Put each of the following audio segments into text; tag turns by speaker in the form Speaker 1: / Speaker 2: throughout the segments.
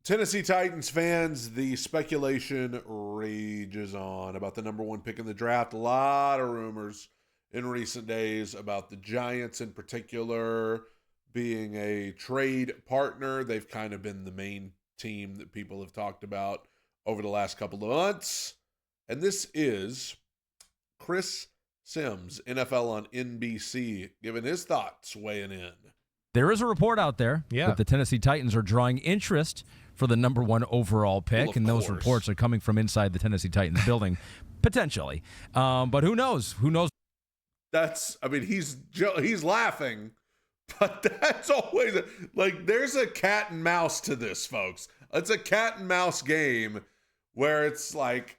Speaker 1: Tennessee Titans fans, the speculation rages on about the number one pick in the draft. A lot of rumors in recent days about the Giants in particular being a trade partner. They've kind of been the main team that people have talked about over the last couple of months. And this is Chris Sims, NFL on NBC, giving his thoughts, weighing in.
Speaker 2: There is a report out there that the Tennessee Titans are drawing interest for the number one overall pick,
Speaker 1: Well,
Speaker 2: and those reports are coming from inside the Tennessee Titans building, potentially. But who knows? Who knows?
Speaker 1: He's laughing, but that's always there's a cat and mouse to this, folks. It's a cat and mouse game where it's like,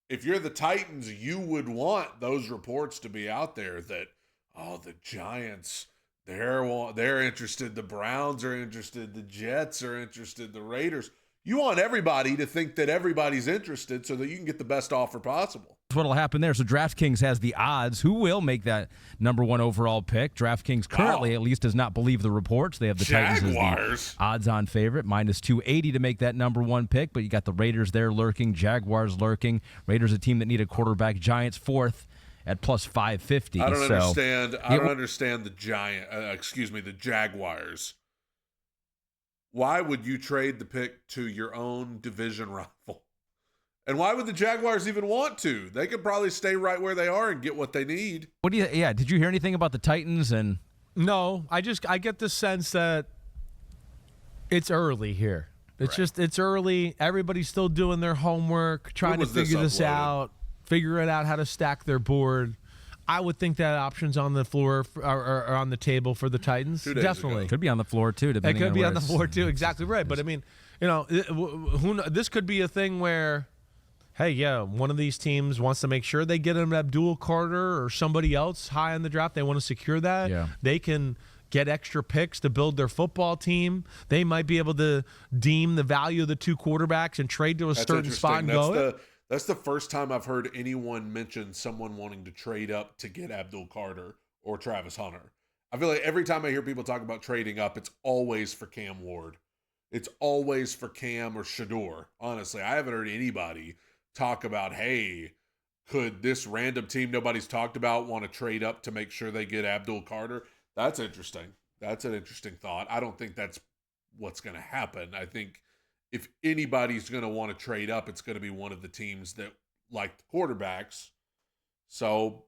Speaker 1: if you're the Titans, you would want those reports to be out there that, the Giants, they're interested, the Browns are interested, the Jets are interested, the Raiders. You want everybody to think that everybody's interested so that you can get the best offer possible.
Speaker 2: That's what'll happen there. So DraftKings has the odds. Who will make that number one overall pick? DraftKings currently, at least, does not believe the reports. They have the Titans as the odds-on favorite, minus 280 to make that number one pick. But you got the Raiders there lurking, Jaguars lurking. Raiders, a team that need a quarterback. Giants fourth at plus 550.
Speaker 1: I don't understand the the Jaguars. Why would you trade the pick to your own division rival? And why would the Jaguars even want to? They could probably stay right where they are and get what they need.
Speaker 2: Did you hear anything about the Titans? And
Speaker 3: no, I get the sense that it's early here. It's early. Everybody's still doing their homework, trying to figure this out, figuring out how to stack their board. I would think that option's on the floor or on the table for the Titans. Definitely.
Speaker 2: Could be on the floor, too.
Speaker 3: It could be on the floor, too. Exactly right. But, I mean, this could be a thing where, hey, one of these teams wants to make sure they get an Abdul Carter or somebody else high in the draft. They want to secure that. Yeah. They can get extra picks to build their football team. They might be able to deem the value of the two quarterbacks and trade to a certain spot and go.
Speaker 1: That's the first time I've heard anyone mention someone wanting to trade up to get Abdul Carter or Travis Hunter. I feel like every time I hear people talk about trading up, it's always for Cam Ward. It's always for Cam or Shador. Honestly, I haven't heard anybody talk about, hey, could this random team nobody's talked about want to trade up to make sure they get Abdul Carter? That's interesting. That's an interesting thought. I don't think that's what's going to happen. I think if anybody's going to want to trade up, it's going to be one of the teams that like the quarterbacks. So,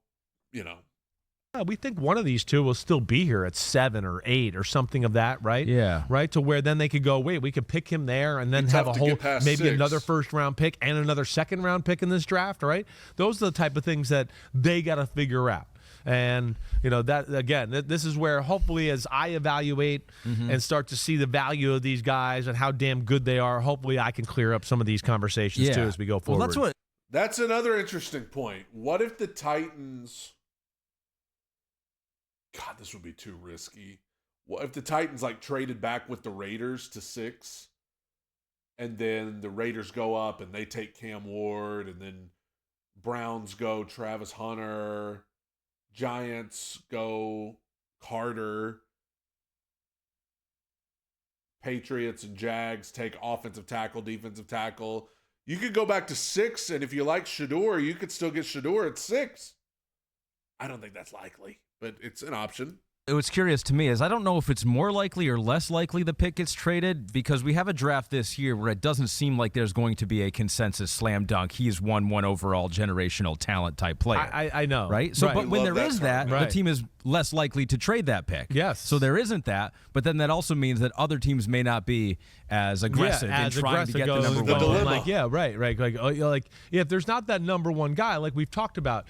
Speaker 3: we think one of these two will still be here at 7 or 8 or something of that, right?
Speaker 2: Yeah.
Speaker 3: Right? To where then they could go, wait, we could pick him there and then have a whole, maybe
Speaker 1: 6.
Speaker 3: Another first-round pick and another second-round pick in this draft, right? Those are the type of things that they got to figure out. And, that again, this is where hopefully as I evaluate and start to see the value of these guys and how damn good they are, hopefully I can clear up some of these conversations too as we go forward.
Speaker 2: Well,
Speaker 1: that's another interesting point. What if the Titans... God, this would be too risky. What if the Titans traded back with the Raiders to 6 and then the Raiders go up and they take Cam Ward and then Browns go Travis Hunter... Giants go Carter. Patriots and Jags take offensive tackle, defensive tackle. You could go back to 6, and if you like Shador, you could still get Shador at 6. I don't think that's likely, but it's an option.
Speaker 2: What's curious to me is I don't know if it's more likely or less likely the pick gets traded, because we have a draft this year where it doesn't seem like there's going to be a consensus slam dunk. He's one overall generational talent type player.
Speaker 3: I know.
Speaker 2: Right? So, but when there is that, the team is less likely to trade that pick.
Speaker 3: Yes.
Speaker 2: So there isn't that, but then that also means that other teams may not be as aggressive in trying to get the number one.
Speaker 3: If there's not that number one guy, like we've talked about,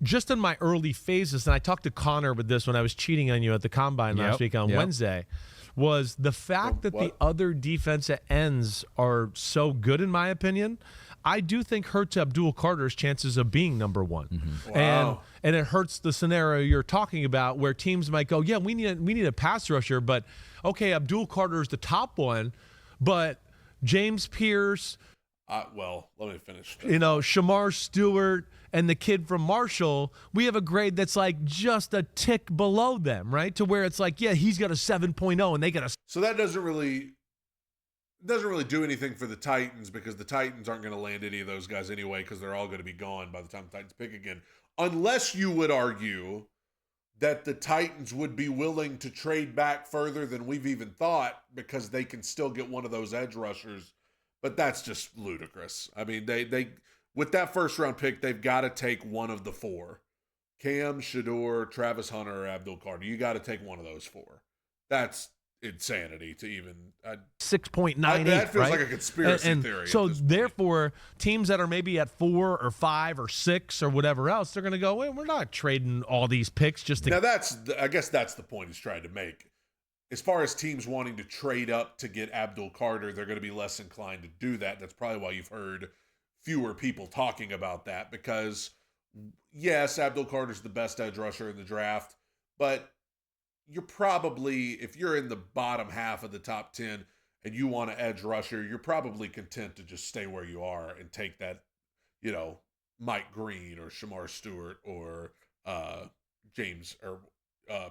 Speaker 3: just in my early phases, and I talked to Connor with this when I was cheating on you at the Combine last week on Wednesday, was the fact that the other defensive ends are so good, in my opinion, I do think hurts Abdul Carter's chances of being number one. Mm-hmm. Wow. And it hurts the scenario you're talking about where teams might go, we need a pass rusher, but okay, Abdul Carter is the top one, but James Pierce...
Speaker 1: let me finish.
Speaker 3: Shamar Stewart and the kid from Marshall, we have a grade that's just a tick below them, right? To where it's he's got a 7.0 and they got a...
Speaker 1: So that doesn't really... doesn't really do anything for the Titans because the Titans aren't going to land any of those guys anyway because they're all going to be gone by the time the Titans pick again. Unless you would argue that the Titans would be willing to trade back further than we've even thought because they can still get one of those edge rushers. But that's just ludicrous. I mean, they with that first round pick, they've got to take one of the four. Cam, Shedeur, Travis Hunter, or Abdul Carter. You got to take one of those four. That's insanity to even
Speaker 3: 6.98.
Speaker 1: That feels
Speaker 3: right?
Speaker 1: like a conspiracy theory.
Speaker 3: So therefore, teams that are maybe at 4 or 5 or 6 or whatever else, they're going to go, well, we're not trading all these picks just to.
Speaker 1: Now I guess that's the point he's trying to make. As far as teams wanting to trade up to get Abdul Carter, they're going to be less inclined to do that. That's probably why you've heard fewer people talking about that because, yes, Abdul Carter's the best edge rusher in the draft, but you're probably, if you're in the bottom half of the top 10 and you want an edge rusher, you're probably content to just stay where you are and take that, Mike Green or Shamar Stewart or James or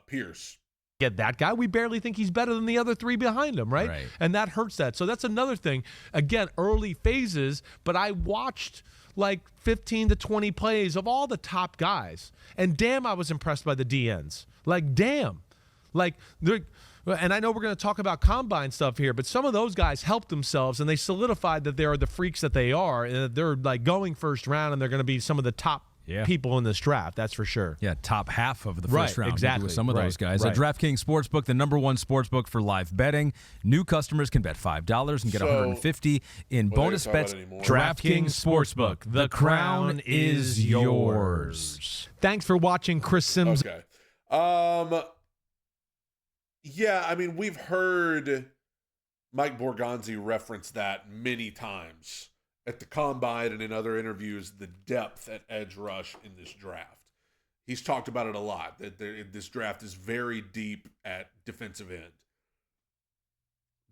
Speaker 1: Pierce.
Speaker 3: Get that guy. We barely think he's better than the other 3 behind him, right? And that hurts that. So that's another thing. Again, early phases, but I watched like 15 to 20 plays of all the top guys. And damn, I was impressed by the DNs. Like, damn. Like, and I know we're going to talk about combine stuff here, but some of those guys helped themselves and they solidified that they are the freaks that they are, and that they're like going first round and they're going to be some of the top people in this draft. That's for sure.
Speaker 2: Yeah, top half of the first round.
Speaker 3: Exactly.
Speaker 2: With some of those guys. At DraftKings Sportsbook, the #1 sportsbook for live betting. New customers can bet $5 and get $150 in bonus bets.
Speaker 3: DraftKings Sportsbook. The crown is yours. Thanks for watching, Chris Sims.
Speaker 1: Okay. Yeah, I mean, we've heard Mike Borgonzi reference that many times at the Combine and in other interviews, the depth at edge rush in this draft. He's talked about it a lot, that this draft is very deep at defensive end.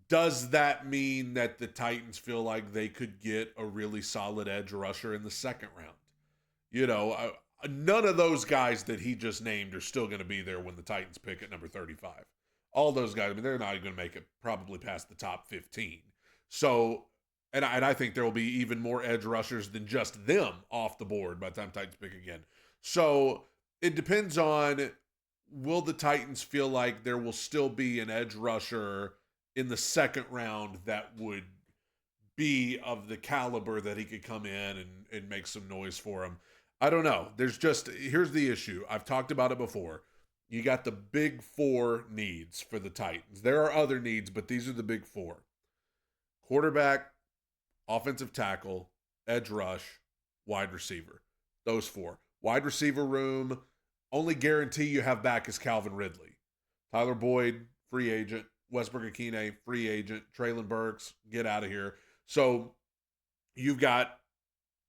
Speaker 1: Does that mean that the Titans feel like they could get a really solid edge rusher in the second round? None of those guys that he just named are still going to be there when the Titans pick at number 35. All those guys, I mean, they're not even going to make it probably past the top 15. So, and I think there will be even more edge rushers than just them off the board by the time Titans pick again. So it depends on, will the Titans feel like there will still be an edge rusher in the second round that would be of the caliber that he could come in and make some noise for them? I don't know. Here's the issue. I've talked about it before. You got the big 4 needs for the Titans. There are other needs, but these are the big 4. Quarterback, offensive tackle, edge rush, wide receiver. Those 4. Wide receiver room, only guarantee you have back is Calvin Ridley. Tyler Boyd, free agent. Westbrook-Akine, free agent. Traylon Burks, get out of here. So you've got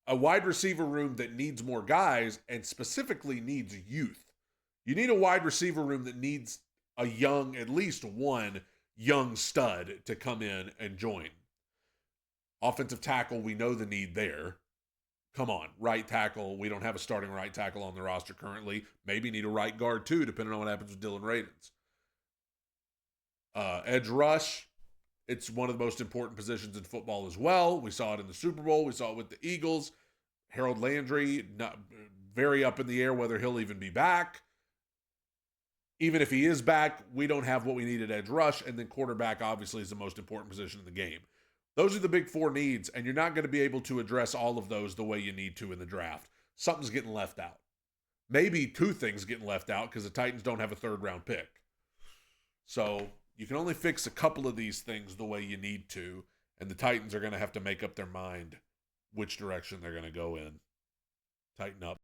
Speaker 1: a wide receiver room that needs more guys and specifically needs youth. You need a wide receiver room that needs at least one young stud to come in and join. Offensive tackle, we know the need there. Come on, right tackle. We don't have a starting right tackle on the roster currently. Maybe need a right guard too, depending on what happens with Dylan Radins. Edge rush, it's one of the most important positions in football as well. We saw it in the Super Bowl. We saw it with the Eagles. Harold Landry, not very up in the air whether he'll even be back. Even if he is back, we don't have what we need at edge rush, and then quarterback obviously is the most important position in the game. Those are the big 4 needs, and you're not going to be able to address all of those the way you need to in the draft. Something's getting left out. Maybe 2 things getting left out because the Titans don't have a 3rd-round pick. So you can only fix a couple of these things the way you need to, and the Titans are going to have to make up their mind which direction they're going to go in. Tighten up.